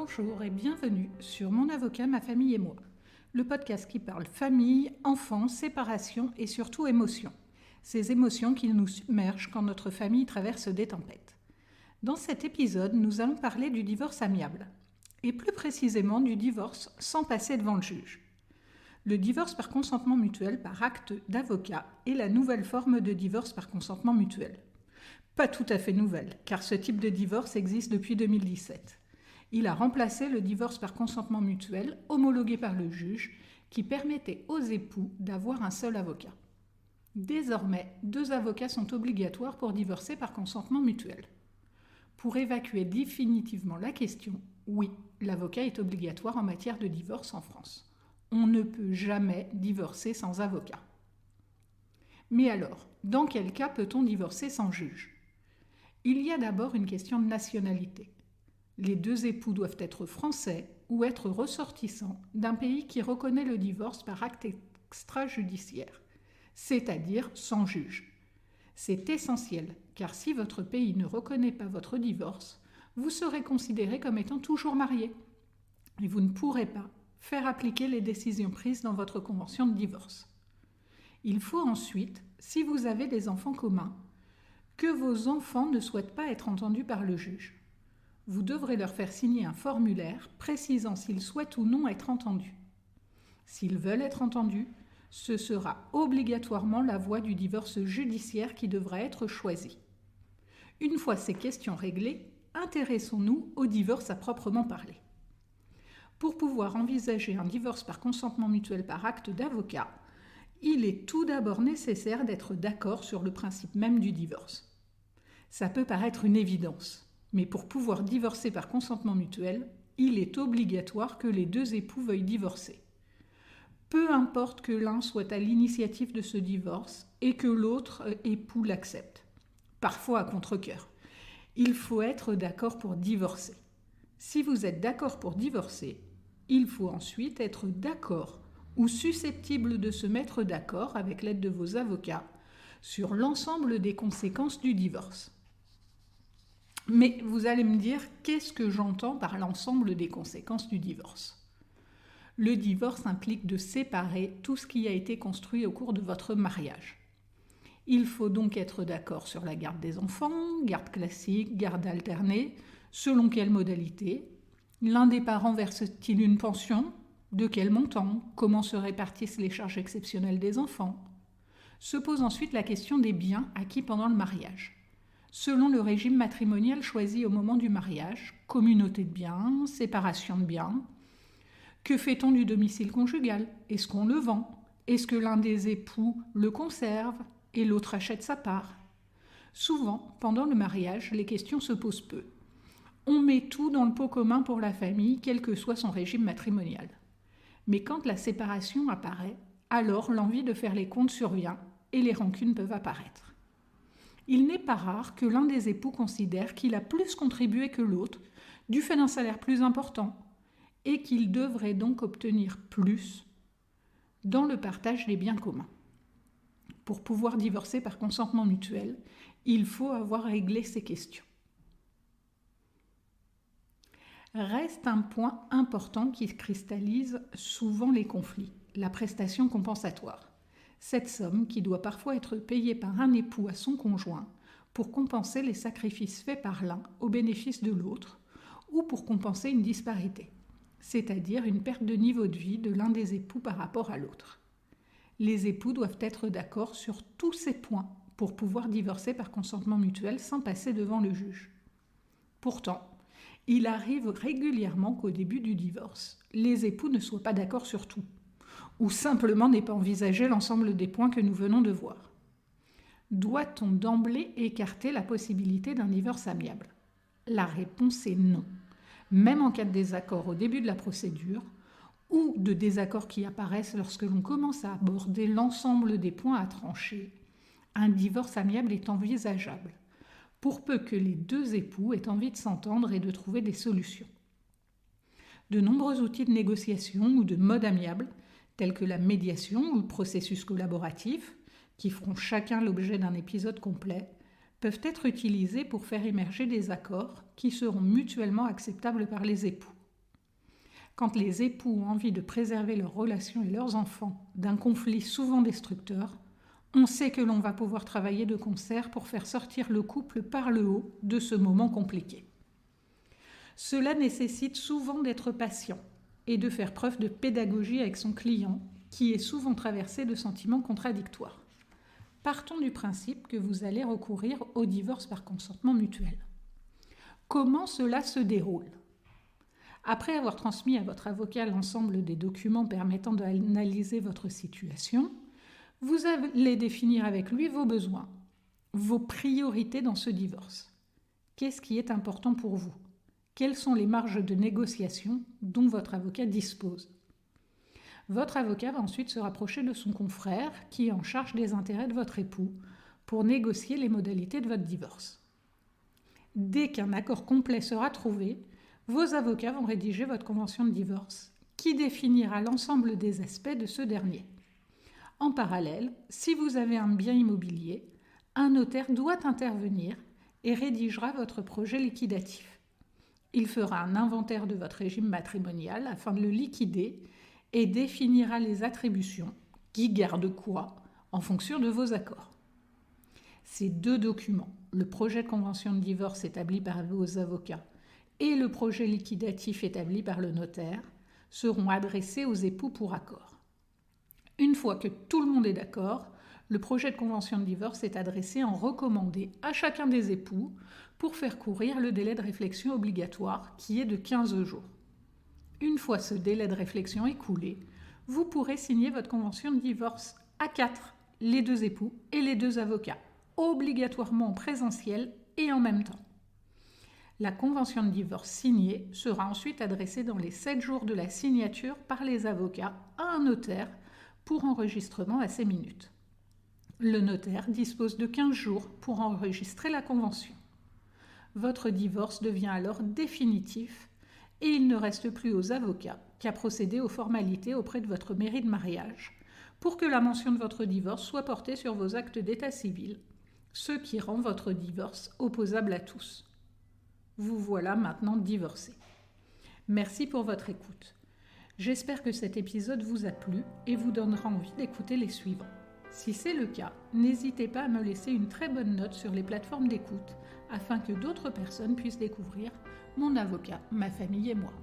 Bonjour et bienvenue sur Mon avocat, ma famille et moi, le podcast qui parle famille, enfants, séparation et surtout émotions. Ces émotions qui nous submergent quand notre famille traverse des tempêtes. Dans cet épisode, nous allons parler du divorce amiable, et plus précisément du divorce sans passer devant le juge. Le divorce par consentement mutuel par acte d'avocat est la nouvelle forme de divorce par consentement mutuel. Pas tout à fait nouvelle, car ce type de divorce existe depuis 2017. Il a remplacé le divorce par consentement mutuel homologué par le juge qui permettait aux époux d'avoir un seul avocat. Désormais, 2 avocats sont obligatoires pour divorcer par consentement mutuel. Pour évacuer définitivement la question, oui, l'avocat est obligatoire en matière de divorce en France. On ne peut jamais divorcer sans avocat. Mais alors, dans quel cas peut-on divorcer sans juge ? Il y a d'abord une question de nationalité. Les 2 époux doivent être français ou être ressortissants d'un pays qui reconnaît le divorce par acte extrajudiciaire, c'est-à-dire sans juge. C'est essentiel, car si votre pays ne reconnaît pas votre divorce, vous serez considéré comme étant toujours marié et vous ne pourrez pas faire appliquer les décisions prises dans votre convention de divorce. Il faut ensuite, si vous avez des enfants communs, que vos enfants ne souhaitent pas être entendus par le juge. Vous devrez leur faire signer un formulaire précisant s'ils souhaitent ou non être entendus. S'ils veulent être entendus, ce sera obligatoirement la voie du divorce judiciaire qui devra être choisie. Une fois ces questions réglées, intéressons-nous au divorce à proprement parler. Pour pouvoir envisager un divorce par consentement mutuel par acte d'avocat, il est tout d'abord nécessaire d'être d'accord sur le principe même du divorce. Ça peut paraître une évidence, mais pour pouvoir divorcer par consentement mutuel, il est obligatoire que les 2 époux veuillent divorcer. Peu importe que l'un soit à l'initiative de ce divorce et que l'autre époux l'accepte, parfois à contre-cœur. Il faut être d'accord pour divorcer. Si vous êtes d'accord pour divorcer, il faut ensuite être d'accord ou susceptible de se mettre d'accord avec l'aide de vos avocats sur l'ensemble des conséquences du divorce. Mais vous allez me dire, qu'est-ce que j'entends par l'ensemble des conséquences du divorce ? Le divorce implique de séparer tout ce qui a été construit au cours de votre mariage. Il faut donc être d'accord sur la garde des enfants, garde classique, garde alternée, selon quelle modalité. L'un des parents verse-t-il une pension ? De quel montant ? Comment se répartissent les charges exceptionnelles des enfants ? Se pose ensuite la question des biens acquis pendant le mariage. Selon le régime matrimonial choisi au moment du mariage, communauté de biens, séparation de biens. Que fait-on du domicile conjugal ? Est-ce qu'on le vend ? Est-ce que l'un des époux le conserve et l'autre achète sa part ? Souvent, pendant le mariage, les questions se posent peu. On met tout dans le pot commun pour la famille, quel que soit son régime matrimonial. Mais quand la séparation apparaît, alors l'envie de faire les comptes survient et les rancunes peuvent apparaître. Il n'est pas rare que l'un des époux considère qu'il a plus contribué que l'autre, du fait d'un salaire plus important, et qu'il devrait donc obtenir plus dans le partage des biens communs. Pour pouvoir divorcer par consentement mutuel, il faut avoir réglé ces questions. Reste un point important qui cristallise souvent les conflits, la prestation compensatoire. Cette somme qui doit parfois être payée par un époux à son conjoint pour compenser les sacrifices faits par l'un au bénéfice de l'autre ou pour compenser une disparité, c'est-à-dire une perte de niveau de vie de l'un des époux par rapport à l'autre. Les époux doivent être d'accord sur tous ces points pour pouvoir divorcer par consentement mutuel sans passer devant le juge. Pourtant, il arrive régulièrement qu'au début du divorce, les époux ne soient pas d'accord sur tout, ou simplement n'aient pas envisagé l'ensemble des points que nous venons de voir. Doit-on d'emblée écarter la possibilité d'un divorce amiable ? La réponse est non. Même en cas de désaccord au début de la procédure, ou de désaccords qui apparaissent lorsque l'on commence à aborder l'ensemble des points à trancher, un divorce amiable est envisageable, pour peu que les 2 époux aient envie de s'entendre et de trouver des solutions. De nombreux outils de négociation ou de mode amiable, tels que la médiation ou le processus collaboratif, qui feront chacun l'objet d'un épisode complet, peuvent être utilisés pour faire émerger des accords qui seront mutuellement acceptables par les époux. Quand les époux ont envie de préserver leurs relations et leurs enfants d'un conflit souvent destructeur, on sait que l'on va pouvoir travailler de concert pour faire sortir le couple par le haut de ce moment compliqué. Cela nécessite souvent d'être patient et de faire preuve de pédagogie avec son client, qui est souvent traversé de sentiments contradictoires. Partons du principe que vous allez recourir au divorce par consentement mutuel. Comment cela se déroule ? Après avoir transmis à votre avocat l'ensemble des documents permettant d'analyser votre situation, vous allez définir avec lui vos besoins, vos priorités dans ce divorce. Qu'est-ce qui est important pour vous ? Quelles sont les marges de négociation dont votre avocat dispose ? Votre avocat va ensuite se rapprocher de son confrère qui est en charge des intérêts de votre époux pour négocier les modalités de votre divorce. Dès qu'un accord complet sera trouvé, vos avocats vont rédiger votre convention de divorce qui définira l'ensemble des aspects de ce dernier. En parallèle, si vous avez un bien immobilier, un notaire doit intervenir et rédigera votre projet liquidatif. Il fera un inventaire de votre régime matrimonial afin de le liquider et définira les attributions, qui garde quoi, en fonction de vos accords. Ces deux documents, le projet de convention de divorce établi par vos avocats et le projet liquidatif établi par le notaire, seront adressés aux époux pour accord. Une fois que tout le monde est d'accord, le projet de convention de divorce est adressé en recommandé à chacun des époux pour faire courir le délai de réflexion obligatoire qui est de 15 jours. Une fois ce délai de réflexion écoulé, vous pourrez signer votre convention de divorce à 4, les deux époux et les deux avocats, obligatoirement en présentiel et en même temps. La convention de divorce signée sera ensuite adressée dans les 7 jours de la signature par les avocats à un notaire pour enregistrement à ces minutes. Le notaire dispose de 15 jours pour enregistrer la convention. Votre divorce devient alors définitif et il ne reste plus aux avocats qu'à procéder aux formalités auprès de votre mairie de mariage pour que la mention de votre divorce soit portée sur vos actes d'état civil, ce qui rend votre divorce opposable à tous. Vous voilà maintenant divorcé. Merci pour votre écoute. J'espère que cet épisode vous a plu et vous donnera envie d'écouter les suivants. Si c'est le cas, n'hésitez pas à me laisser une très bonne note sur les plateformes d'écoute afin que d'autres personnes puissent découvrir mon avocat, ma famille et moi.